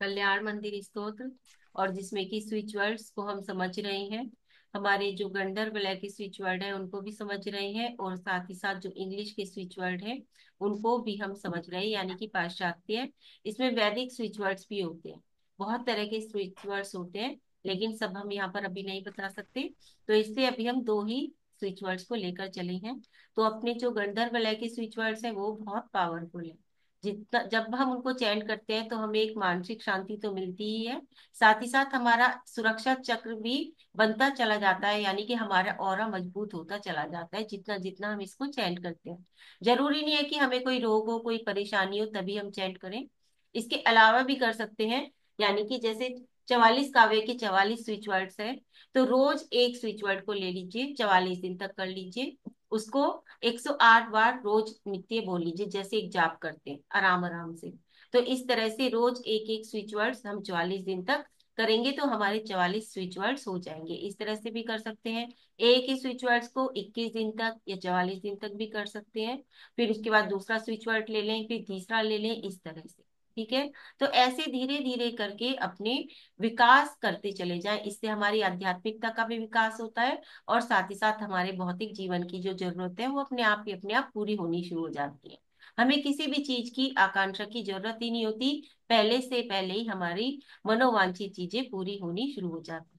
कल्याण मंदिर स्तोत्र, और जिसमें कि स्विच वर्ड्स को हम समझ रहे हैं। हमारे जो गंडर वलय के स्विच वर्ड है उनको भी समझ रहे हैं, और साथ ही साथ जो इंग्लिश के स्विच वर्ड है उनको भी हम समझ रहे हैं, यानी कि पाश्चात्य। इसमें वैदिक स्विच वर्ड्स भी होते हैं, बहुत तरह के स्विच वर्ड्स होते हैं, लेकिन सब हम यहाँ पर अभी नहीं बता सकते। तो इसलिए अभी हम दो ही स्विच वर्ड्स को लेकर चले हैं। तो अपने जो गंधर्व वलय के स्विच वर्ड्स है वो बहुत पावरफुल है। जितना जब हम उनको चयन करते हैं तो हमें एक मानसिक शांति तो मिलती ही है, साथ ही साथ हमारा सुरक्षा चक्र भी बनता चला जाता है, यानी कि हमारा ऑरा मजबूत होता चला जाता है जितना जितना हम इसको चयन करते हैं। जरूरी नहीं है कि हमें कोई रोग हो, कोई परेशानी हो तभी हम चयन करें, इसके अलावा भी कर सकते हैं। यानी कि जैसे 44 काव्य के 44 स्विच वर्ड्स है, तो रोज एक स्विच वर्ड को ले लीजिए, 44 दिन तक कर लीजिए उसको। 108 बार रोज नित्य बोल लीजिए, जैसे एक जाप करते हैं आराम आराम से। तो इस तरह से रोज एक एक स्विच वर्ड्स हम 44 दिन तक करेंगे तो हमारे 44 स्विच वर्ड्स हो जाएंगे। इस तरह से भी कर सकते हैं, एक ही स्विच वर्ड्स को 21 दिन तक या 44 दिन तक भी कर सकते हैं। फिर उसके बाद दूसरा स्विच वर्ड ले लें, फिर तीसरा ले लें, इस तरह से। ठीक है। तो ऐसे धीरे धीरे करके अपने विकास करते चले जाएं, इससे हमारी आध्यात्मिकता का भी विकास होता है, और साथ ही साथ हमारे भौतिक जीवन की जो जरूरत है वो अपने आप पूरी होनी शुरू हो जाती है। हमें किसी भी चीज की आकांक्षा की जरूरत ही नहीं होती, पहले से पहले ही हमारी मनोवांछित चीजें पूरी होनी शुरू हो जाती।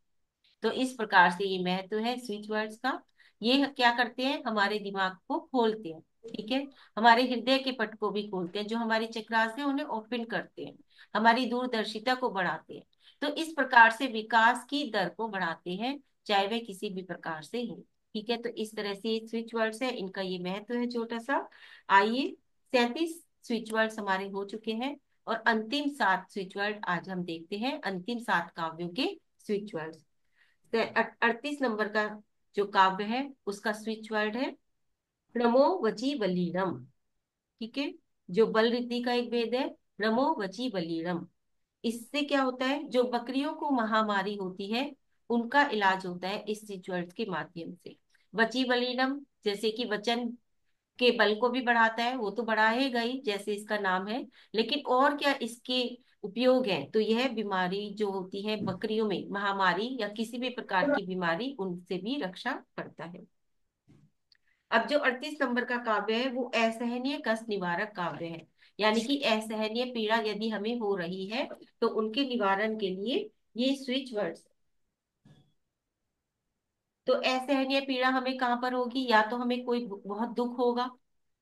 तो इस प्रकार से ये महत्व है स्विच वर्ड्स का। ये क्या करते हैं, हमारे दिमाग को खोलते हैं। ठीक है। हमारे हृदय के पट को भी खोलते हैं, जो हमारी चक्रास है उन्हें ओपन करते हैं, हमारी दूरदर्शिता को बढ़ाते हैं। तो इस प्रकार से विकास की दर को बढ़ाते हैं, चाहे वह किसी भी प्रकार से हो। ठीक है। तो इस तरह से स्विच वर्ड्स है, इनका ये महत्व है छोटा सा। आइए, 37 स्विच वर्ड्स हमारे हो चुके हैं, और अंतिम 7 स्विच वर्ड आज हम देखते हैं, अंतिम 7 काव्यों के स्विच वर्ड्स। 38 नंबर का जो काव्य है उसका स्विच वर्ड है नमो वची बलीरम। ठीक है। जो बल रिद्धि का एक वेद है, नमो वची बलीरम। इससे क्या होता है, जो बकरियों को महामारी होती है उनका इलाज होता है इस स्विच वर्ड के माध्यम से। वची बलीरम जैसे कि वचन के बल को भी बढ़ाता है, वो तो बढ़ाएगा ही जैसे इसका नाम है, लेकिन और क्या इसके उपयोग है, तो यह बीमारी जो होती है बकरियों में, महामारी या किसी भी प्रकार की बीमारी, उनसे भी रक्षा करता है। अब जो 38 नंबर का काव्य है वो असहनीय कष्ट निवारक काव्य है, यानी कि असहनीय पीड़ा यदि हमें हो रही है तो उनके निवारण के लिए ये स्विच वर्ड्स। तो असहनीय पीड़ा हमें कहाँ पर होगी, या तो हमें कोई बहुत दुख होगा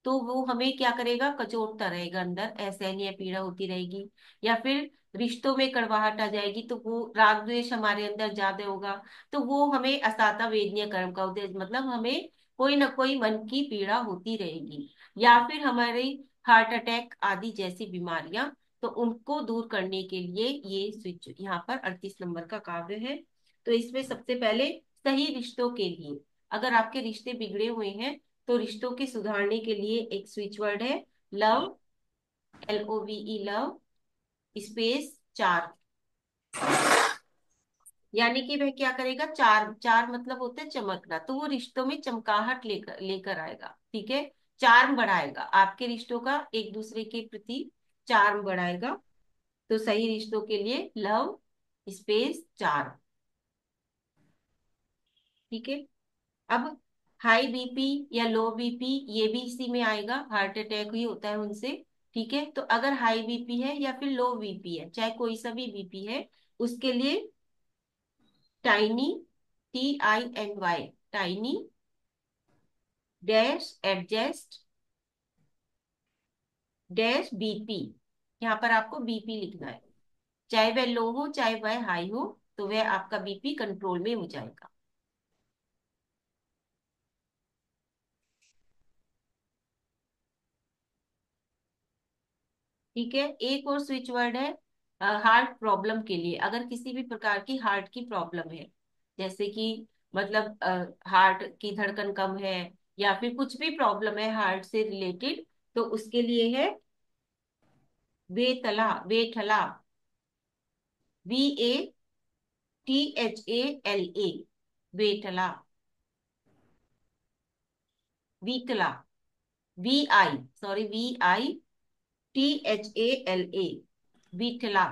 तो वो हमें क्या करेगा, कचोटता रहेगा, अंदर असहनीय पीड़ा होती रहेगी। या फिर रिश्तों में कड़वाहट आ जाएगी तो वो राग द्वेष हमारे अंदर ज्यादा होगा, तो वो हमें असाता वेदनीय कर्म का उद्देश्य, मतलब हमें कोई ना कोई मन की पीड़ा होती रहेगी। या फिर हमारे हार्ट अटैक आदि जैसी बीमारियां, तो उनको दूर करने के लिए ये स्विच यहाँ पर 38 नंबर का काव्य है। तो इसमें सबसे पहले सही रिश्तों के लिए, अगर आपके रिश्ते बिगड़े हुए हैं तो रिश्तों के सुधारने के लिए एक स्विच वर्ड है लव, LOVE, लव स्पेस 4। यानी कि वह क्या करेगा, चार चार मतलब होता है चमकना, तो वो रिश्तों में चमकाहट लेकर लेकर आएगा। ठीक है। चार्म बढ़ाएगा आपके रिश्तों का, एक दूसरे के प्रति चार्म बढ़ाएगा। तो सही रिश्तों के लिए लव स्पेस 4। ठीक है। अब हाई बीपी या लो बीपी, ये भी इसी में आएगा, हार्ट अटैक ही होता है उनसे। ठीक है। तो अगर हाई बीपी है या फिर लो बीपी है, चाहे कोई सा भी बीपी है, उसके लिए tiny, TINY, tiny dash adjust dash BP, यहाँ पर आपको बीपी लिखना है। चाहे वह लो हो चाहे वह हाई हो, तो वह आपका बीपी कंट्रोल में हो जाएगा। ठीक है। एक और स्विच वर्ड है हार्ट प्रॉब्लम के लिए, अगर किसी भी प्रकार की हार्ट की प्रॉब्लम है, जैसे कि मतलब हार्ट की धड़कन कम है, या फिर कुछ भी प्रॉब्लम है हार्ट से रिलेटेड, तो उसके लिए है वेतला, वेठला, VATHALA, वेठला, वीतला, VI, sorry, VITHALA, Vitthala.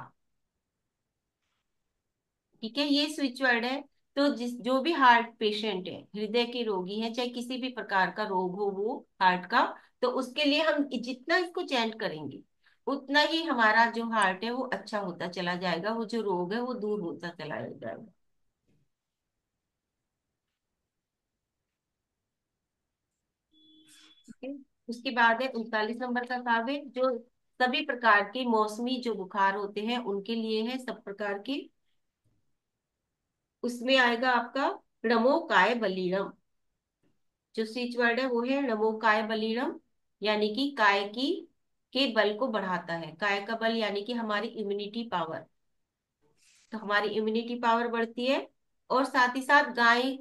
ठीक है, ये स्विच वर्ड है। तो जिस जो भी हार्ट पेशेंट है, हृदय के रोगी है, चाहे किसी भी प्रकार का रोग हो वो हार्ट का, तो उसके लिए हम जितना इसको चैंट करेंगे उतना ही हमारा जो हार्ट है वो अच्छा होता चला जाएगा, वो जो रोग है वो दूर होता चला जाएगा। ठीक है। उसके बाद है 39 नंबर का काव्य, जो सभी प्रकार के मौसमी जो बुखार होते हैं उनके लिए है, सब प्रकार के। उसमें आएगा आपका णमो काय बलीरम। जो स्विच वर्ड है वो है णमो काय बलीरम, यानी कि काय की के बल को बढ़ाता है। काय का बल यानी कि हमारी इम्यूनिटी पावर, तो हमारी इम्यूनिटी पावर बढ़ती है। और साथ ही साथ गाय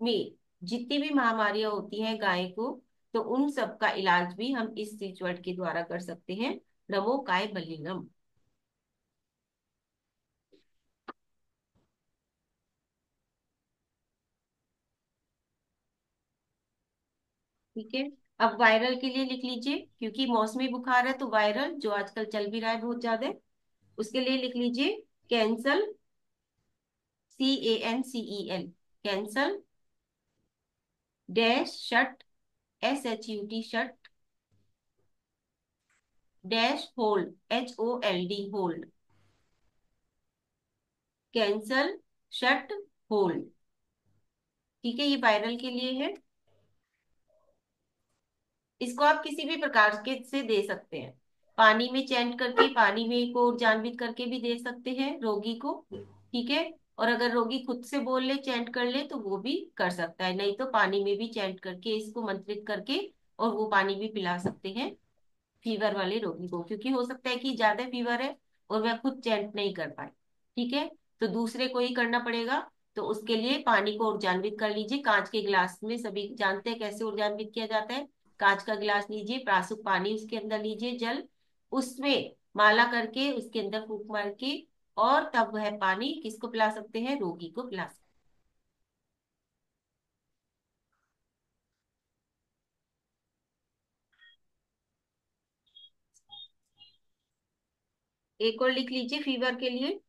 में जितनी भी महामारियां होती हैं गाय को, तो उन सब का इलाज भी हम इस स्विच वर्ड के द्वारा कर सकते हैं, नमो काय बलिनम। ठीक है। अब वायरल के लिए लिख लीजिए, क्योंकि मौसमी बुखार है तो वायरल जो आजकल चल भी रहा है बहुत ज्यादा, उसके लिए लिख लीजिए cancel, CANCEL, cancel, dash shut, SHUT shut, dash hold, HOLD hold, cancel, shut, hold. ठीक है, ये वायरल के लिए है। इसको आप किसी भी प्रकार के से दे सकते हैं, पानी में चैंट करके, पानी में को उर्जान्वित करके भी दे सकते हैं रोगी को। ठीक है। और अगर रोगी खुद से बोल ले, चैंट कर ले, तो वो भी कर सकता है, नहीं तो पानी में भी चैंट करके इसको मंत्रित करके और वो पानी भी पिला सकते हैं फीवर वाले रोगी को, क्योंकि हो सकता है कि ज्यादा फीवर है और वह खुद चैंट नहीं कर पाए। ठीक है। तो दूसरे को ही करना पड़ेगा। तो उसके लिए पानी को ऊर्जान्वित कर लीजिए, कांच के गिलास में, सभी जानते हैं कैसे ऊर्जान्वित किया जाता है। कांच का गिलास लीजिए, प्रासुक पानी उसके अंदर लीजिए, जल, उसमें माला करके उसके अंदर फूंक मार के, और तब वह पानी किसको पिला सकते हैं, रोगी को पिला सकते हैं। एक और लिख लीजिए फीवर के लिए,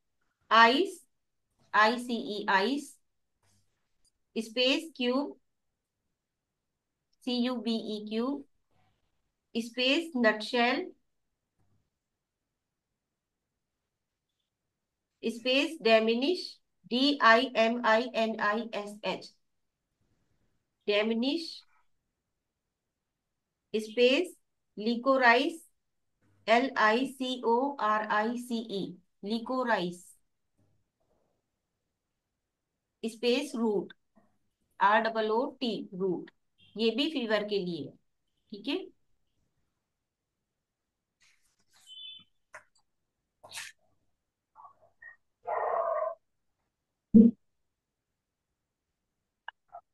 ice, ICE, ice, space cube, CUBE, space nutshell, space diminish, DIMINISH, diminish, space liquorice, LICORICE, liquorice, space root, ROOT, root. ये भी फीवर के लिए है। ठीक है।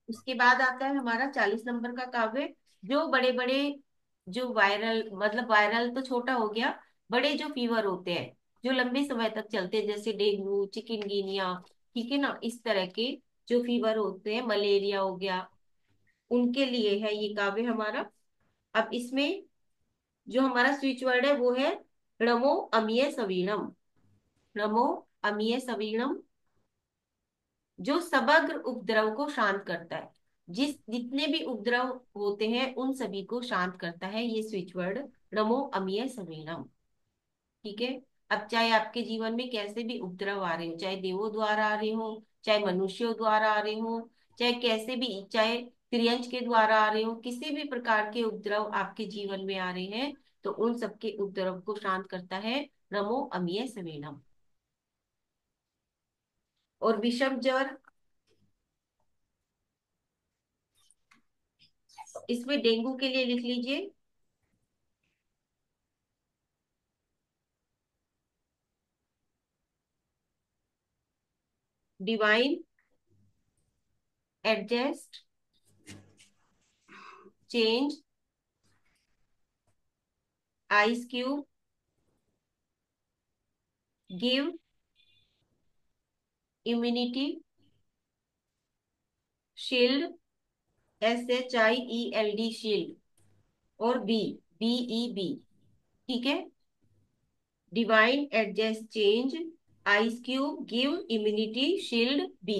उसके बाद आता है हमारा 40 नंबर का काव्य, जो बड़े बड़े, जो वायरल, मतलब वायरल तो छोटा हो गया, बड़े जो फीवर होते हैं जो लंबे समय तक चलते हैं, जैसे डेंगू, चिकनगुनिया, ठीक है ना, इस तरह के जो फीवर होते हैं, मलेरिया हो गया, उनके लिए है ये काव्य हमारा। अब इसमें जो हमारा स्विच वर्ड है वो है णमो अमिय सवीणम। णमो अमिय सवीणम, जो समग्र उपद्रव को शांत करता है, जिस जितने भी उपद्रव होते हैं उन सभी को शांत करता है ये स्विच वर्ड, नमो अमिय समीरम। ठीक है। अब चाहे आपके जीवन में कैसे भी उपद्रव आ रहे हो, चाहे देवों द्वारा आ रहे हो, चाहे मनुष्यों द्वारा आ रहे हो, चाहे कैसे भी, चाहे त्रियंच के द्वारा आ रहे हो, किसी भी प्रकार के उपद्रव आपके जीवन में आ रहे हैं, तो उन सबके उपद्रव को शांत करता है नमो अमिय समीरम। और विषम ज्वर, इसमें डेंगू के लिए लिख लीजिए divine adjust change ice cube give immunity shield, SHIELD shield, और BEB। ठीक है। Divine adjust change ice cube give immunity shield B.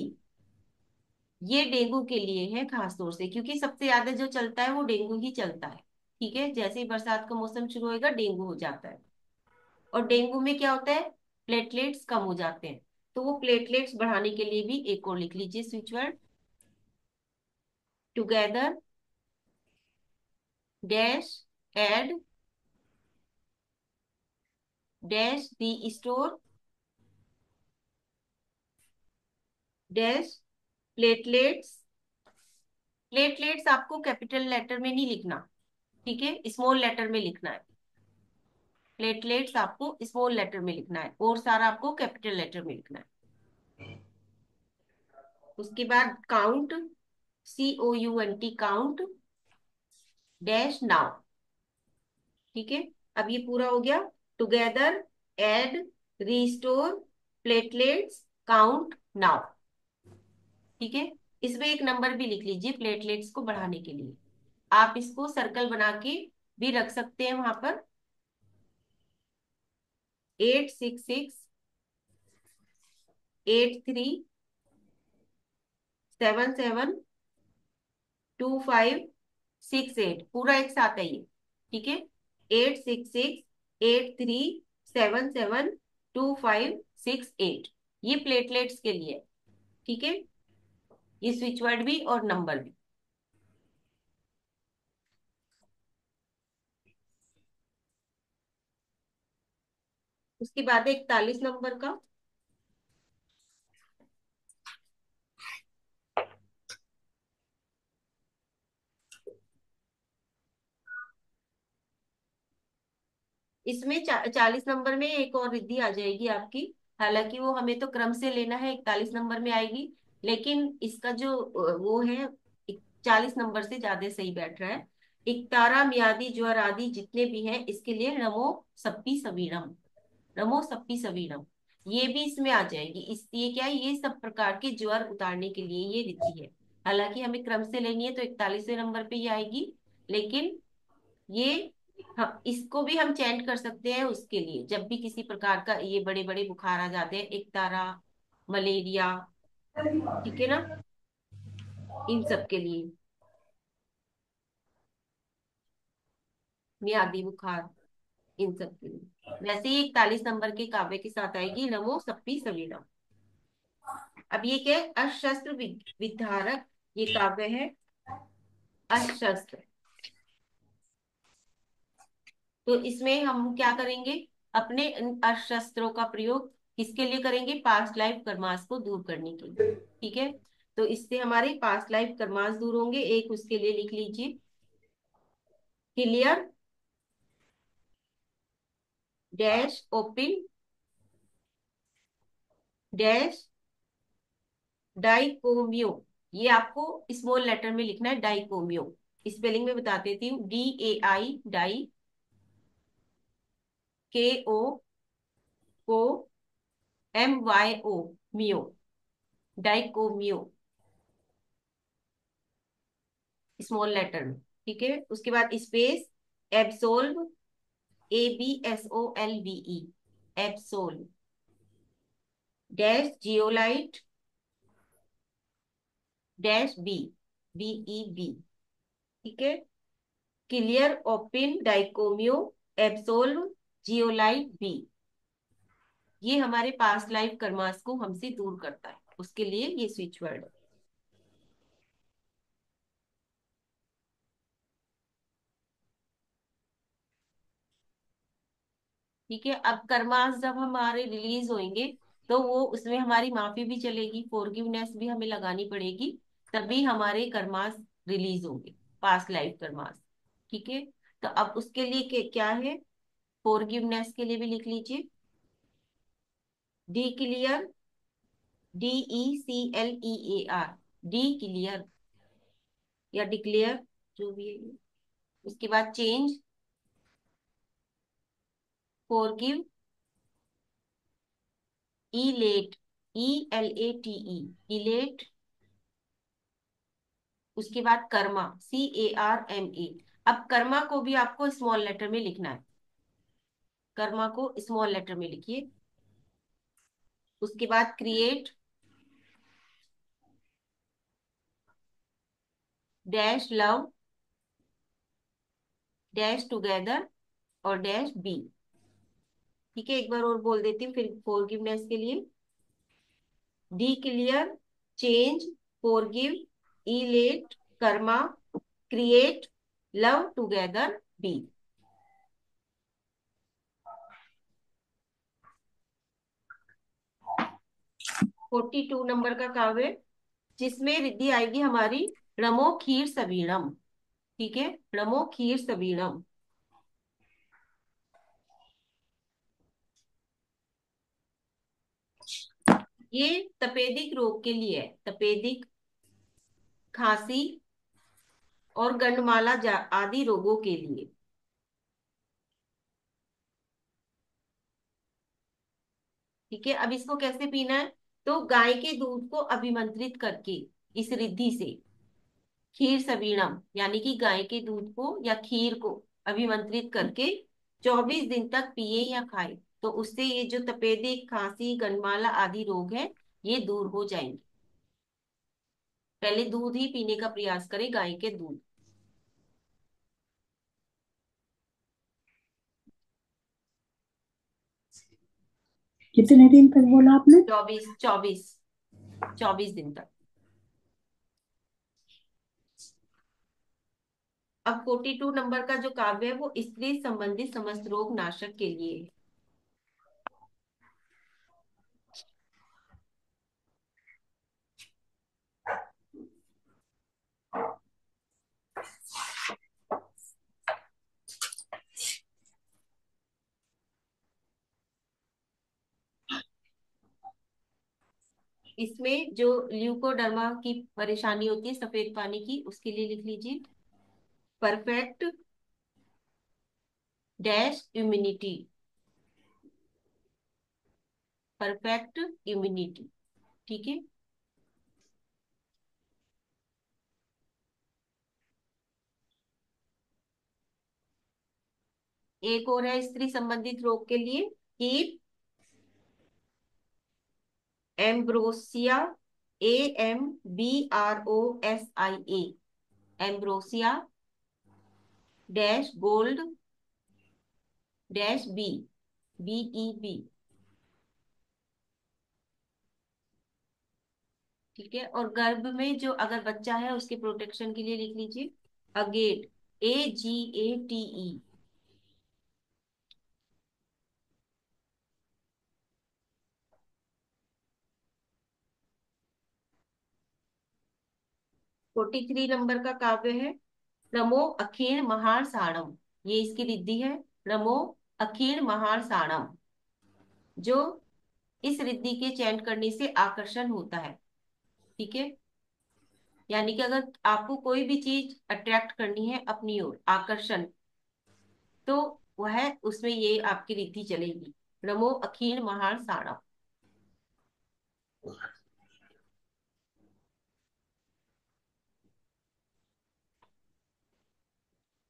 ये डेंगू के लिए है खास तौर से, क्योंकि सबसे ज्यादा जो चलता है वो डेंगू ही चलता है। ठीक है, जैसे ही बरसात का मौसम शुरू होएगा डेंगू हो जाता है। और डेंगू में क्या होता है, प्लेटलेट्स कम हो जाते हैं। तो वो प्लेटलेट्स बढ़ाने के लिए भी एक और लिख लीजिए switch word, together dash add dash the store dash platelets. Platelets आपको कैपिटल लेटर में नहीं लिखना, ठीक है, स्मॉल लेटर में लिखना है। प्लेटलेट्स आपको स्मॉल लेटर में लिखना है और सारा आपको कैपिटल लेटर में लिखना है। उसके बाद count, COUNT count dash now. ठीक है, अब ये पूरा हो गया। Together add restore platelets count now. ठीक है, इसमें एक नंबर भी लिख लीजिए प्लेटलेट्स को बढ़ाने के लिए। आप इसको सर्कल बना के भी रख सकते हैं वहां पर। 866 83 77 2568 पूरा एक साथ है ये। ठीक है, 866 83 77 2568, ये प्लेटलेट्स के लिए है। ठीक है, ये स्विच वर्ड भी और नंबर भी। उसके बाद 41 नंबर का, इसमें 40 नंबर में एक और रिद्धि आ जाएगी आपकी। हालांकि वो हमें तो क्रम से लेना है, 41 नंबर में आएगी। लेकिन इसका जो वो है, 40 नंबर से ज्यादा सही बैठ रहा है। इकतारा मियादी ज्वर आदि जितने भी हैं इसके लिए नमो सप्पी सवीरम। नमो सप्पी सवीरम, ये भी इसमें आ जाएगी। इस ये क्या है, ये सब प्रकार के ज्वर उतारने के लिए ये रिद्धि है। हालांकि हमें क्रम से लेनी है तो 41वें नंबर पे ही आएगी। लेकिन ये, हाँ, इसको भी हम चैंट कर सकते हैं उसके लिए, जब भी किसी प्रकार का ये बड़े बड़े बुखार आ जाते हैं, एक तारा, मलेरिया, ठीक है ना, इन सब के लिए, मियादी बुखार, इन सब के लिए। वैसे ही 41 नंबर के काव्य के साथ आएगी नमो सप्पी सवीरम। अब ये क्या है, अशस्त्र विद्यारक, ये काव्य है अशस्त्र। तो इसमें हम क्या करेंगे, अपने इन अशस्त्रों का प्रयोग किसके लिए करेंगे, पास्ट लाइफ कर्मास को दूर करने के लिए। ठीक है, तो इससे हमारे पास्ट लाइफ कर्मास दूर होंगे। एक उसके लिए लिख लीजिए, क्लियर डैश ओपन डैश डाइकोमियो। ये आपको स्मॉल लेटर में लिखना है, डाइकोमियो। स्पेलिंग में बता देती हूँ, DAI dai, KO ko, MYO myo, daikomyo, small letter में। ठीक है, उसके बाद space absolve, ABSOLVE absolve dash zeolite dash BEEB। ठीक है, clear open daikomyo absolve zeolite B. ये हमारे पास्ट लाइफ कर्मास को हमसे दूर करता है, उसके लिए ये स्विच वर्ड है। ठीक है, अब कर्मास जब हमारे रिलीज होंगे तो वो उसमें हमारी माफी भी चलेगी, फॉरगिवनेस भी हमें लगानी पड़ेगी, तभी हमारे कर्मास रिलीज होंगे, पास्ट लाइफ कर्मास। ठीक है, तो अब उसके लिए क्या है, फॉरगिवनेस के लिए भी लिख लीजिए, D clear, DECLEAR, D clear या डिक्लेयर, जो भी है ये। उसके बाद चेंज, फॉरगिव, इलेट, ELATE इलेट। उसके बाद कर्मा, CARMA। अब कर्मा को भी आपको स्मॉल लेटर में लिखना है, कर्मा को स्मॉल लेटर में लिखिए, उसके बाद create dash love dash together और डैश बी। ठीक है, एक बार और बोल देती हूँ फिर फॉरगिवनेस के लिए। D clear, change, forgive, elate, karma, create, love together, B. 42 number का काव्य, जिसमें रिद्धि आएगी हमारी रमो खीर सबीणम। ठीक है, रमो खीर सबीणम। ये तपेदिक रोग के लिए है, तपेदिक, खांसी और गंडमाला आदि रोगों के लिए। ठीक है, अब इसको कैसे पीना है? तो गाय के दूध को अभिमंत्रित करके इस रिद्धि से खीर सबीणम यानी कि गाय के दूध को या खीर को अभिमंत्रित करके 24 दिन तक पिए या खाए, तो उससे ये जो तपेदिक, खांसी, गंडमाला आदि रोग है ये दूर हो जाएंगे। पहले दूध ही पीने का प्रयास करें, गाय के दूध। कितने दिन तक बोला आपने? 24 दिन तक। अब 42 नंबर का जो काव्य है वो स्त्री संबंधित समस्त रोग नाशक के लिए है। इसमें जो ल्यूकोडर्मा की परेशानी होती है सफेद पानी की, उसके लिए लिख लीजिए perfect dash immunity, perfect immunity. ठीक है, एक और है स्त्री संबंधित रोग के लिए, keep ambrosia, AMBROSIA, ambrosia dash gold dash BEB। ठीक है, और गर्भ में जो अगर बच्चा है उसके प्रोटेक्शन के लिए लिख लीजिए अगेट, AGATE। 43 नंबर का काव्य है रमो अखीण महार साणम। ये इसकी रिद्धि है, रमो अखीण महार साणम, जो इस रिद्धि के चयन करने से आकर्षण होता है। ठीक है, यानी कि अगर आपको कोई भी चीज अट्रैक्ट करनी है अपनी ओर, आकर्षण, तो वह उसमें ये आपकी रिद्धि चलेगी, रमो अखीण महार साणम।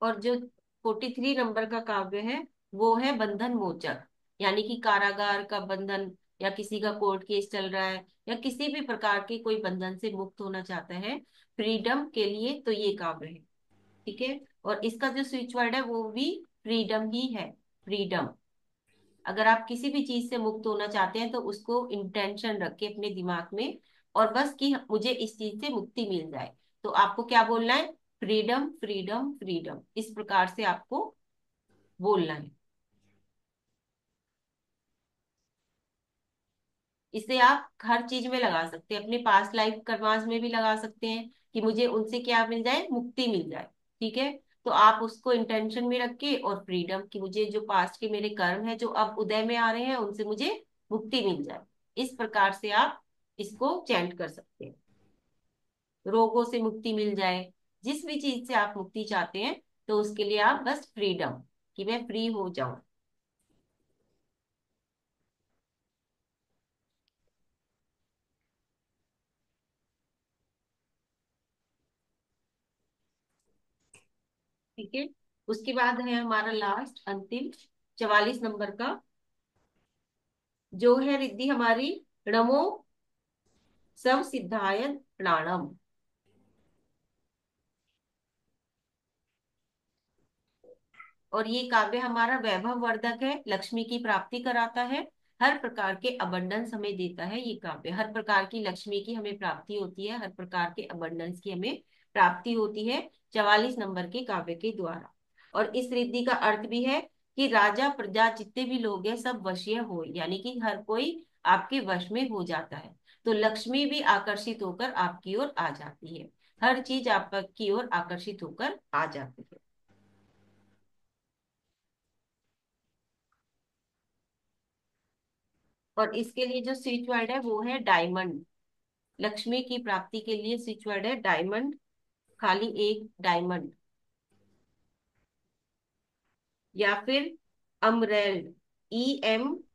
और जो 43 नंबर का काव्य है वो है बंधन मोचक, यानी कि कारागार का बंधन, या किसी का कोर्ट केस चल रहा है, या किसी भी प्रकार के कोई बंधन से मुक्त होना चाहता है फ्रीडम के लिए, तो ये काव्य है। ठीक है, और इसका जो स्विच वर्ड है वो भी फ्रीडम ही है, फ्रीडम। अगर आप किसी भी चीज से मुक्त होना चाहते हैं तो उसको इंटेंशन रख के अपने दिमाग में, और बस कि मुझे इस चीज से मुक्ति मिल जाए, तो आपको क्या बोलना है? फ्रीडम, फ्रीडम, फ्रीडम, इस प्रकार से आपको बोलना है। इसे आप हर चीज में लगा सकते हैं, अपने पास्ट लाइफ कर्मास में भी लगा सकते हैं कि मुझे उनसे क्या मिल जाए, मुक्ति मिल जाए। ठीक है, तो आप उसको इंटेंशन में रख के, और फ्रीडम कि मुझे जो पास्ट के मेरे कर्म है जो अब उदय में आ रहे हैं उनसे मुझे मुक्ति मिल जाए, इस प्रकार से आप इसको चैंट कर सकते हैं। रोगों से मुक्ति मिल जाए, जिस भी चीज से आप मुक्ति चाहते हैं, तो उसके लिए आप बस फ्रीडम, कि मैं फ्री हो जाऊं। ठीक है, उसके बाद है हमारा लास्ट अंतिम 44 नंबर का, जो है रिद्धि हमारी नमो सब सिद्धाय प्रणाम। और ये काव्य हमारा वैभव वर्धक है, लक्ष्मी की प्राप्ति कराता है, हर प्रकार के अबंडेंस हमें देता है। ये काव्य हर प्रकार की लक्ष्मी की हमें प्राप्ति होती है, हर प्रकार के अबंडेंस की हमें प्राप्ति होती है 44 नंबर के काव्य के द्वारा। और इस रिद्धि का अर्थ भी है कि राजा प्रजा जितने भी लोग हैं सब वशीय हो, यानी कि हर कोई आपके वश में हो जाता है। तो लक्ष्मी भी आकर्षित होकर आपकी ओर आ जाती है, हर चीज आपकी ओर आकर्षित होकर आ जाती है। और इसके लिए जो स्विच वर्ड है वो है डायमंड। लक्ष्मी की प्राप्ति के लिए स्विच वर्ड है डायमंड, खाली एक डायमंड। या फिर अमरेल, EMERALD,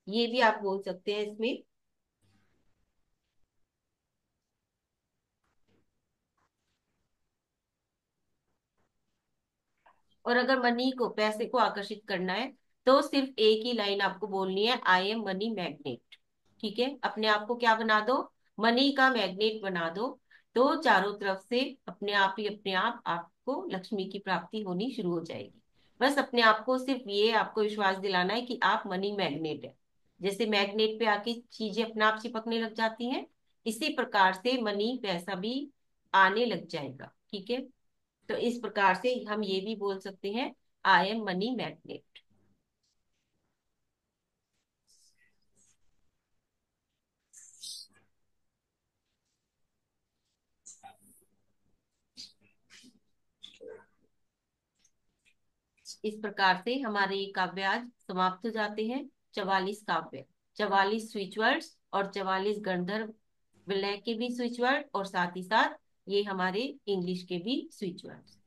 ये भी आप बोल सकते हैं इसमें। और अगर मनी को, पैसे को आकर्षित करना है तो सिर्फ एक ही लाइन आपको बोलनी है, आई एम मनी मैग्नेट। ठीक है, अपने आप को क्या बना दो, मनी का मैग्नेट बना दो। तो चारों तरफ से अपने आप ही अपने आप आपको लक्ष्मी की प्राप्ति होनी शुरू हो जाएगी। बस अपने आप को सिर्फ ये आपको विश्वास दिलाना है कि आप मनी मैग्नेट है। जैसे मैग्नेट पे आके चीजें अपने आप चिपकने लग जाती हैं, इसी प्रकार से मनी, पैसा भी आने लग जाएगा। ठीक है, तो इस प्रकार से हम ये भी बोल सकते हैं, आई एम मनी मैग्नेट। इस प्रकार से हमारे ये काव्य आज समाप्त हो जाते हैं। 44 काव्य, 44 स्विच वर्ड्स और 44 गंधर्व विलय के भी स्विच वर्ड, और साथ ही साथ ये हमारे इंग्लिश के भी स्विच वर्ड्स।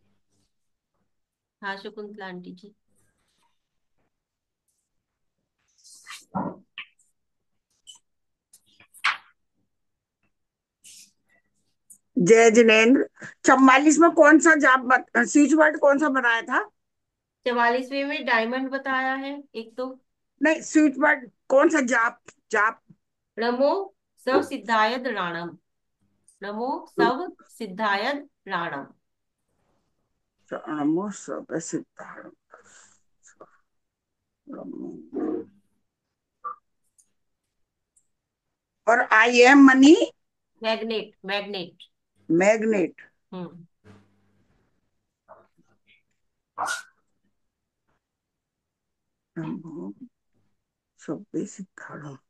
हाँ शकुंतला आंटी जी। जय जिनेन्द्र। 44 में कौन सा स्विच वर्ड कौन सा बनाया था? 44वें में डायमंड बताया है एक तो। नहीं, स्विच वर्ड कौन सा जाप? जाप। नमो सब सिद्धायद राणम, नमो सब सिद्धायद राणम। नमो सब सिद्धार्थ। और I am money magnet, magnet. Magnet. Hmm. नमो सब सिद्धार्थ।